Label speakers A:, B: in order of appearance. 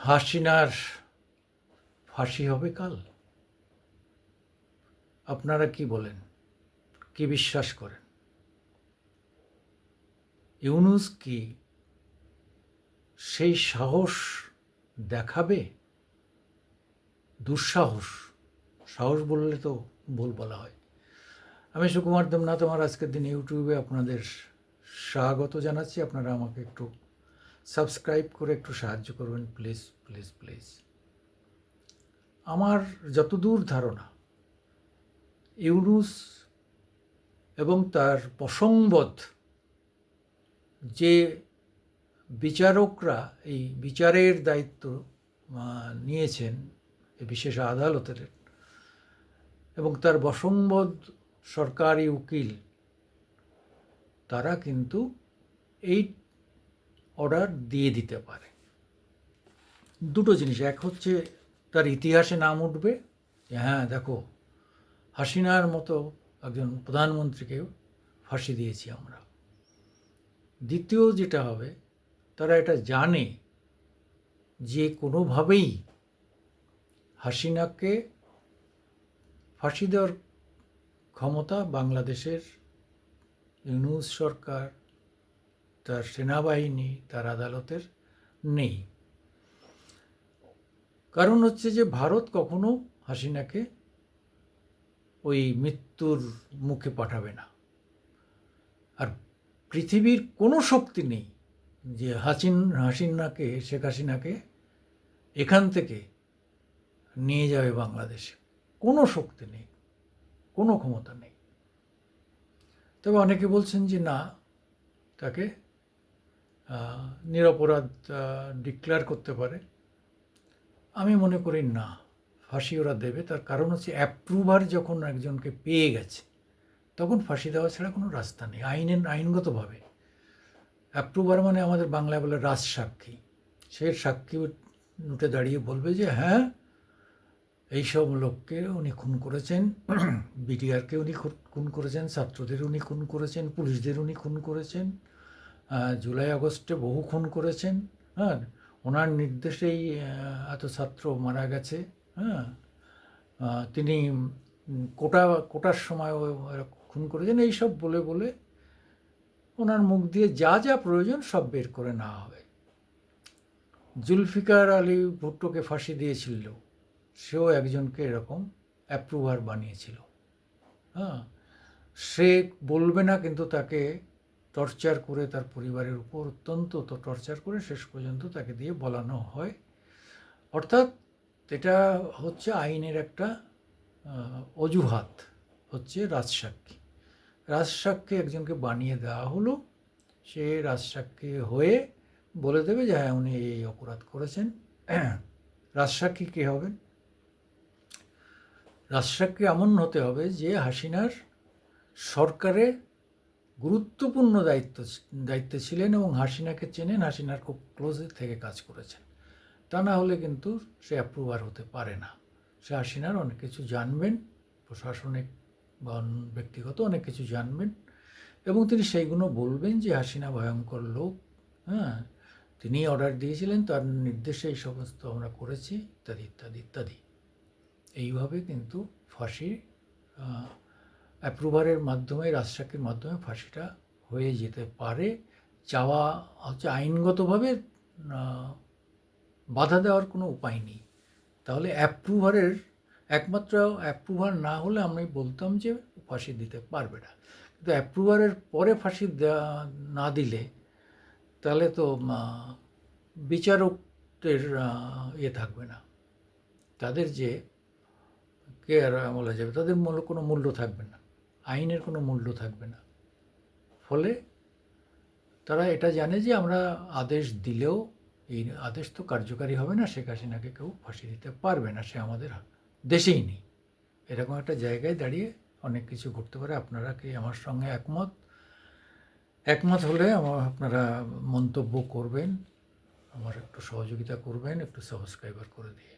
A: হাসিনার ফাঁসি হবে কাল? আপনারা কি বলেন, কি বিশ্বাস করেন? ইউনূস কি সেই সাহস দেখাবে? দুঃসাহস, সাহস বললে তো ভুল বলা হয়। আমি সুকুমার দেবনাথ, আমার আজকের দিন ইউটিউবে আপনাদের স্বাগত জানাচ্ছি। আপনারা আমাকে একটু সাবস্ক্রাইব করে একটু সাহায্য করবেন, প্লিজ প্লিজ প্লিজ। আমার যতদূর ধারণা, ইউনূস এবং তার প্রসংবদ যে বিচারকরা এই বিচারের দায়িত্ব নিয়েছেন এই বিশেষ আদালতের, এবং তার বশংবদ সরকারি উকিল, তারা কিন্তু এই অর্ডার দিয়ে দিতে পারে। দুটো জিনিস, এক হচ্ছে তার ইতিহাসে নাম উঠবে যে হ্যাঁ দেখো, হাসিনার মতো একজন প্রধানমন্ত্রীকে ফাঁসি দিয়েছি আমরা। দ্বিতীয় যেটা হবে, তারা এটা জানে যে কোনোভাবেই হাসিনাকে ফাঁসি দেওয়ার ক্ষমতা বাংলাদেশের ইউনূস সরকার, তার সেনাবাহিনী, তার আদালতের নেই। কারণ হচ্ছে যে ভারত কখনো হাসিনাকে ওই মৃত্যুর মুখে পাঠাবে না। আর পৃথিবীর কোনো শক্তি নেই যে হাসিনাকে, শেখ হাসিনাকে এখান থেকে নিয়ে যাবে বাংলাদেশে। কোনো শক্তি নেই, কোনো ক্ষমতা নেই। তবে অনেকে বলছেন যে না, তাকে নিরপরাধ ডিক্লেয়ার করতে পারে। আমি মনে করি না, ফাঁসি ওরা দেবে। তার কারণ হচ্ছে অ্যাপ্রুভার যখন একজনকে পেয়ে গেছে, তখন ফাঁসি দেওয়া ছাড়া কোনো রাস্তা নেই। আইনগতভাবে অ্যাপ্রুভার মানে আমাদের বাংলায় বলে রাজসাক্ষী। সে সাক্ষী উঠে দাঁড়িয়ে বলবে যে হ্যাঁ, এইসব লোককে উনি খুন করেছেন, বিটিআরকে উনি খুন করেছেন, ছাত্রদের উনি খুন করেছেন, পুলিশদের উনি খুন করেছেন, জুলাই আগস্টে বহু খুন করেছেন। হ্যাঁ, ওনার নির্দেশেই এত ছাত্র মারা গেছে। হ্যাঁ, তিনি কোটার সময় খুন করেছেন। এইসব বলে বলে ওনার মুখ দিয়ে যা যা প্রয়োজন সব বের করে নেওয়া হবে। জুলফিকার আলী ভুট্টোকে ফাঁসি দিয়েছিল, সেও একজনকে এরকম অ্যাপ্রুভার বানিয়েছিল। হ্যাঁ, সে বলবে না, কিন্তু তাকে টর্চার করে, তার পরিবারের উপর অত্যন্ত টর্চার করে শেষ পর্যন্ত তাকে দিয়ে বলানো হয়। অর্থাৎ এটা হচ্ছে আইনের একটা অজুহাত, হচ্ছে রাজসাক্ষী। রাজসাক্ষী একজনকে বানিয়ে দেওয়া হলো, সে রাজসাক্ষী হয়ে বলে দেবে যে হ্যাঁ উনি এই অপরাধ করেছেন। রাজসাক্ষী কে হবেন? রাজসাক্ষী এমন হতে হবে যে হাসিনার সরকারে গুরুত্বপূর্ণ দায়িত্বে ছিলেন এবং হাসিনাকে চেনেন, হাসিনার খুব ক্লোজে থেকে কাজ করেছেন। তা না হলে কিন্তু সে অ্যাপ্রুভার হতে পারে না। সে হাসিনার অনেক কিছু জানবেন, প্রশাসনিক বা ব্যক্তিগত অনেক কিছু জানবেন, এবং তিনি সেইগুলো বলবেন যে হাসিনা ভয়ঙ্কর লোক। হ্যাঁ, তিনি অর্ডার দিয়েছিলেন, তার নির্দেশে এই সমস্ত আমরা করেছি, ইত্যাদি ইত্যাদি ইত্যাদি। এইভাবে কিন্তু ফাঁসি অ্যাপ্রুভারের মাধ্যমে, রাজসাক্ষীর মাধ্যমে ফাঁসিটা হয়ে যেতে পারে। চাওয়া হচ্ছে আইনগতভাবে বাধা দেওয়ার কোনো উপায় নেই। তাহলে একমাত্র অ্যাপ্রুভার না হলে আমি বলতাম যে ফাঁসি দিতে পারবে না। কিন্তু অ্যাপ্রুভারের পরে ফাঁসি না দিলে তাহলে তো বিচারকদের থাকবে না, তাদের যে কে আর বলা যাবে, তাদের কোনো মূল্য থাকবে না, আইনের কোনো মূল্য থাকবে না। ফলে তারা এটা জানে যে আমরা আদেশ দিলেও এই আদেশ তো কার্যকারী হবে না, শেখ হাসিনাকে কেউ ফাঁসি দিতে পারবে না, সে আমাদের দেশেই নেই। এরকম একটা জায়গায় দাঁড়িয়ে অনেক কিছু ঘটতে পারে। আপনারা কি আমার সঙ্গে একমত হলে আপনারা মন্তব্য করবেন, আমার একটু সহযোগিতা করবেন, একটু সাবস্ক্রাইবার করে দিয়ে।